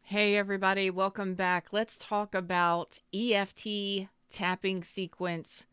Hey everybody, welcome back. Let's talk about EFT tapping sequence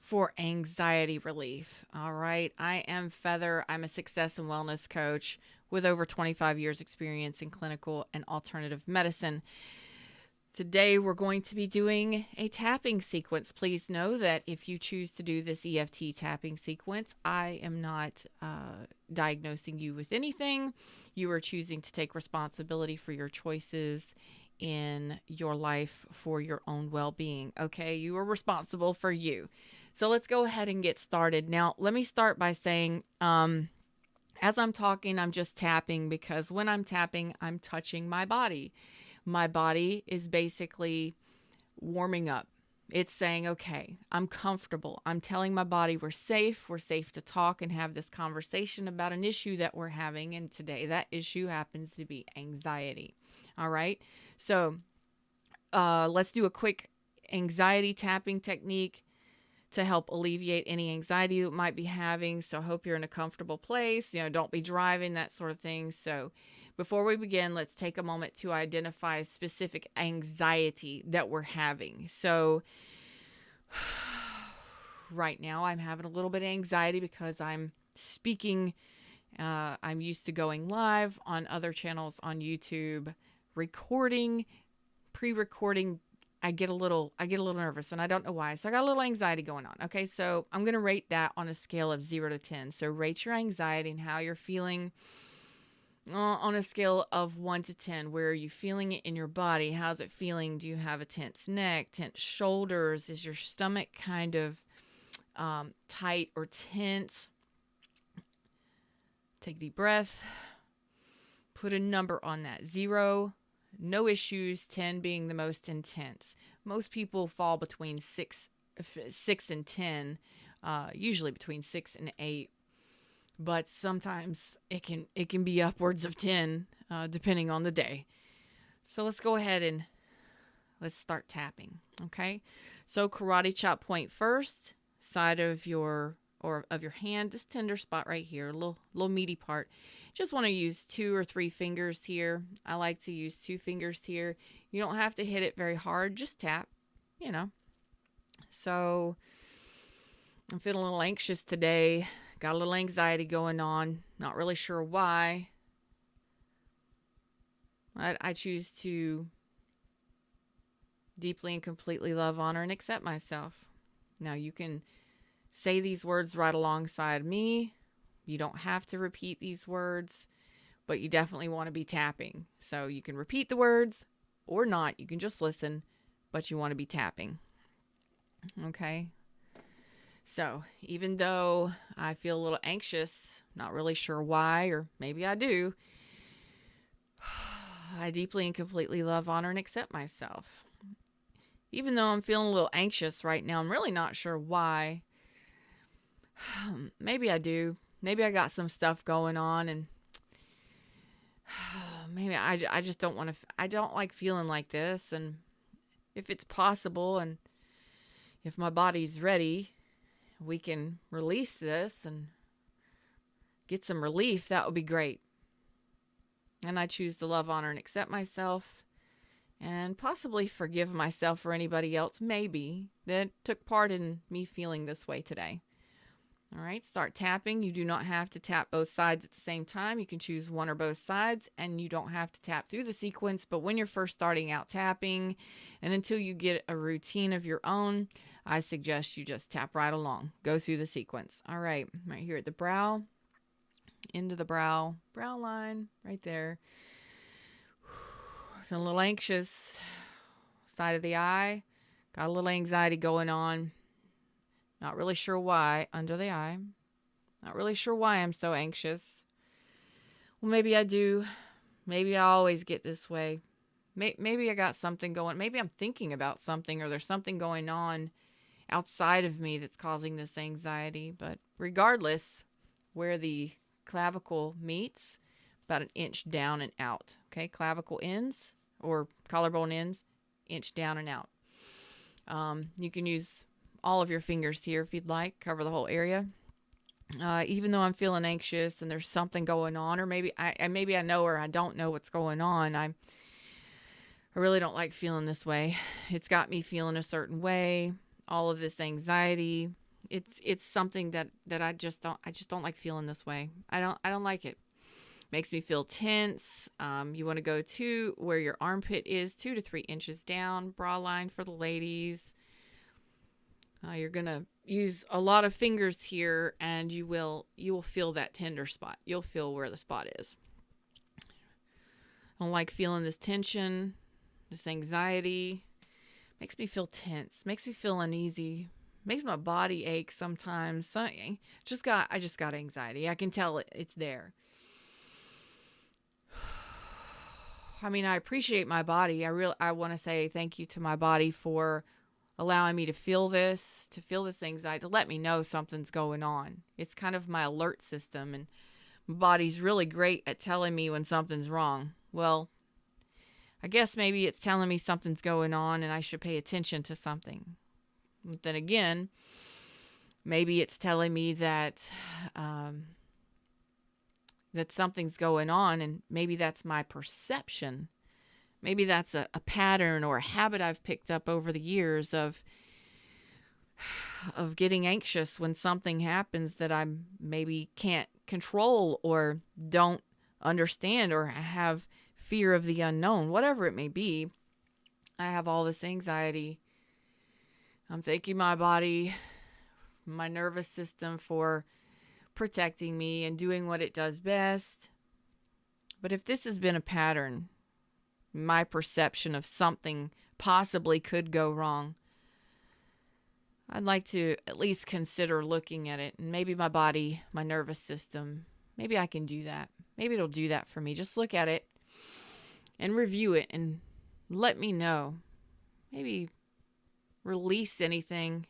for anxiety relief. All right, I am Feather. I'm a success and wellness coach with over 25 years experience in clinical and alternative medicine. Today we're going to be doing a tapping sequence. Please know that if you choose to do this EFT tapping sequence, I am not diagnosing you with anything. You are choosing to take responsibility for your choices in your life for your own well-being. Okay, you are responsible for you. So let's go ahead and get started. Now, let me start by saying, as I'm talking, I'm just tapping because when I'm tapping, I'm touching my body. My body is basically warming up. It's saying, okay, I'm comfortable. I'm telling my body we're safe. We're safe to talk and have this conversation about an issue that we're having. And today that issue happens to be anxiety. All right. So let's do a quick anxiety tapping technique to help alleviate any anxiety you might be having. So I hope you're in a comfortable place. Don't be driving, that sort of thing. So before we begin, let's take a moment to identify a specific anxiety that we're having. So right now I'm having a little bit of anxiety because I'm speaking. I'm used to going live on other channels on YouTube, recording, pre-recording. I get a little nervous and I don't know why. So I got a little anxiety going on. Okay. So I'm going to rate that on a scale of 0 to 10. So rate your anxiety and how you're feeling on a scale of 1 to 10. Where are you feeling it in your body? How's it feeling? Do you have a tense neck, tense shoulders? Is your stomach kind of tight or tense? Take a deep breath. Put a number on that. 0, no issues, 10 being the most intense. Most people fall between 6 and 10, usually between 6 and 8. But sometimes it can be upwards of 10, depending on the day. So let's go ahead and let's start tapping. Okay. So karate chop point first, side of your hand, this tender spot right here, little meaty part. Just want to use 2 or 3 fingers here. I like to use 2 fingers here. You don't have to hit it very hard. Just tap. So I'm feeling a little anxious today. Got a little anxiety going on. Not really sure why. I choose to deeply and completely love, honor, and accept myself. Now you can say these words right alongside me. You don't have to repeat these words, but you definitely want to be tapping. So you can repeat the words or not. You can just listen, but you want to be tapping. Okay. So even though I feel a little anxious, not really sure why, or maybe I do, I deeply and completely love, honor, and accept myself. Even though I'm feeling a little anxious right now, I'm really not sure why. Maybe I do. Maybe I got some stuff going on, and maybe I just don't want to. I don't like feeling like this, and if it's possible, and if my body's ready, we can release this and get some relief. That would be great. And I choose to love, honor, and accept myself, and possibly forgive myself or anybody else, maybe, that took part in me feeling this way today. All right, start tapping. You do not have to tap both sides at the same time. You can choose one or both sides, and you don't have to tap through the sequence. But when you're first starting out tapping, and until you get a routine of your own, I suggest you just tap right along. Go through the sequence. All right, right here at the brow, into the brow line, right there. Feeling a little anxious. Side of the eye, got a little anxiety going on. Not really sure why. Under the eye. Not really sure why I'm so anxious. Well, maybe I do. Maybe I always get this way. Maybe I got something going. Maybe I'm thinking about something, or there's something going on outside of me that's causing this anxiety. But regardless, where the clavicle meets, about an inch down and out. Okay, clavicle ends or collarbone ends, inch down and out. You can use all of your fingers here if you'd like, cover the whole area. Even though I'm feeling anxious and there's something going on, or maybe I know or I don't know what's going on, I really don't like feeling this way. It's got me feeling a certain way. All of this anxiety. It's something that I just don't like feeling this way. I don't like it. Makes me feel tense. You want to go to where your armpit is, 2 to 3 inches down, bra line for the ladies. You're gonna use a lot of fingers here, and you will feel that tender spot. You'll feel where the spot is. I don't like feeling this tension, this anxiety. Makes me feel tense. Makes me feel uneasy. Makes my body ache sometimes. I just got anxiety. I can tell it's there. I mean, I appreciate my body. I want to say thank you to my body for allowing me to feel this anxiety, to let me know something's going on. It's kind of my alert system, and my body's really great at telling me when something's wrong. Well, I guess maybe it's telling me something's going on and I should pay attention to something. But then again, maybe it's telling me that that something's going on, and maybe that's my perception. Maybe that's a pattern or a habit I've picked up over the years of getting anxious when something happens that I maybe can't control or don't understand, or have fear of the unknown, whatever it may be. I have all this anxiety. I'm thanking my body, my nervous system, for protecting me and doing what it does best. But if this has been a pattern, my perception of something possibly could go wrong, I'd like to at least consider looking at it. And maybe my body, my nervous system, maybe I can do that. Maybe it'll do that for me. Just look at it and review it and let me know. Maybe release anything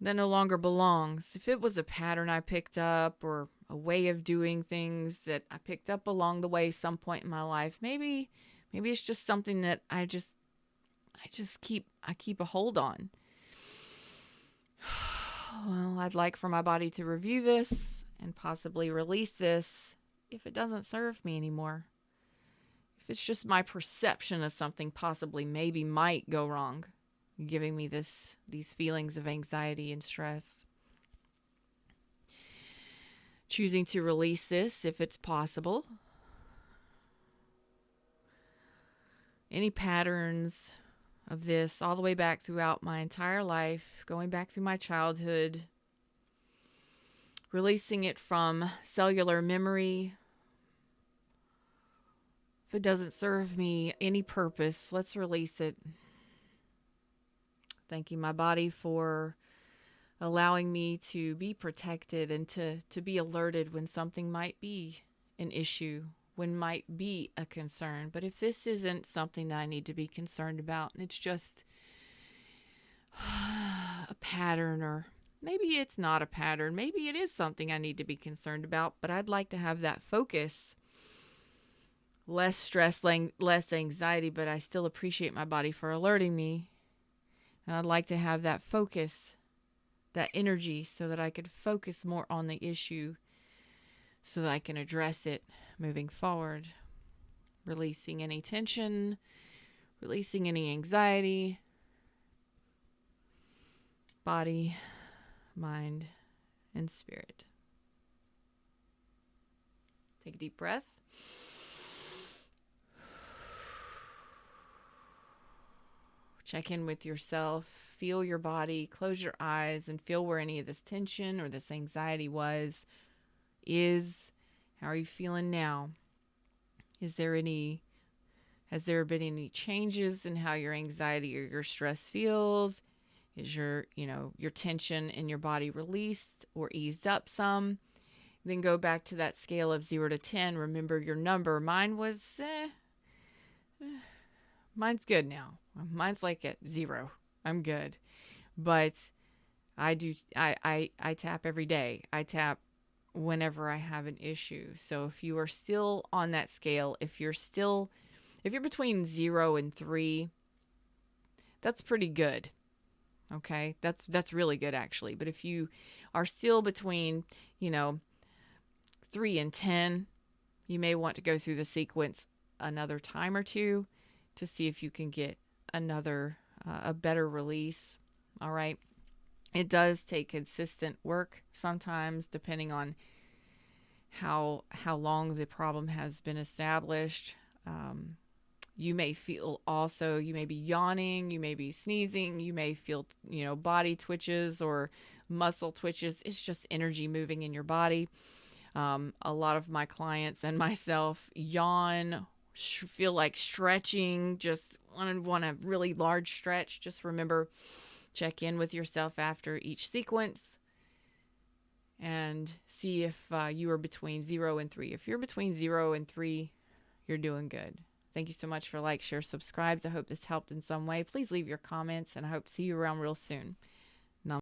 that no longer belongs. If it was a pattern I picked up, or a way of doing things that I picked up along the way some point in my life, maybe it's just something that I keep a hold on. Well, I'd like for my body to review this and possibly release this if it doesn't serve me anymore. If it's just my perception of something possibly maybe might go wrong, giving me these feelings of anxiety and stress. Choosing to release this if it's possible. Any patterns of this all the way back throughout my entire life, going back through my childhood, releasing it from cellular memory. If it doesn't serve me any purpose, let's release it. Thanking my body for allowing me to be protected and to be alerted when something might be an issue, when might be a concern. But if this isn't something that I need to be concerned about, and it's just a pattern, or maybe it's not a pattern, maybe it is something I need to be concerned about, but I'd like to have that focus. Less stress, less anxiety, but I still appreciate my body for alerting me. And I'd like to have that focus, that energy, so that I could focus more on the issue, so that I can address it moving forward. Releasing any tension, releasing any anxiety. Body, mind, and spirit. Take a deep breath. Check in with yourself. Feel your body. Close your eyes and feel where any of this tension or this anxiety is. How are you feeling now? Has there been any changes in how your anxiety or your stress feels? Is your tension in your body released or eased up some? Then go back to that scale of 0 to 10. Remember your number. Mine was, mine's good now. Mine's like at 0. I'm good. But I tap every day. I tap whenever I have an issue. So if you are still on that scale, if you're between 0 and 3, that's pretty good. Okay? That's really good, actually. But if you are still between, 3 and 10, you may want to go through the sequence another time or two. to see if you can get another, a better release. All right. It does take consistent work sometimes, depending on how long the problem has been established. You may feel also, you may be yawning, you may be sneezing, you may feel, body twitches or muscle twitches. It's just energy moving in your body. A lot of my clients and myself yawn, feel like stretching, just want a really large stretch. Just remember, check in with yourself after each sequence and see if you are between 0 and 3. If you're between 0 and 3, you're doing good. Thank you so much for like, share, subscribes. I hope this helped in some way. Please leave your comments, and I hope to see you around real soon.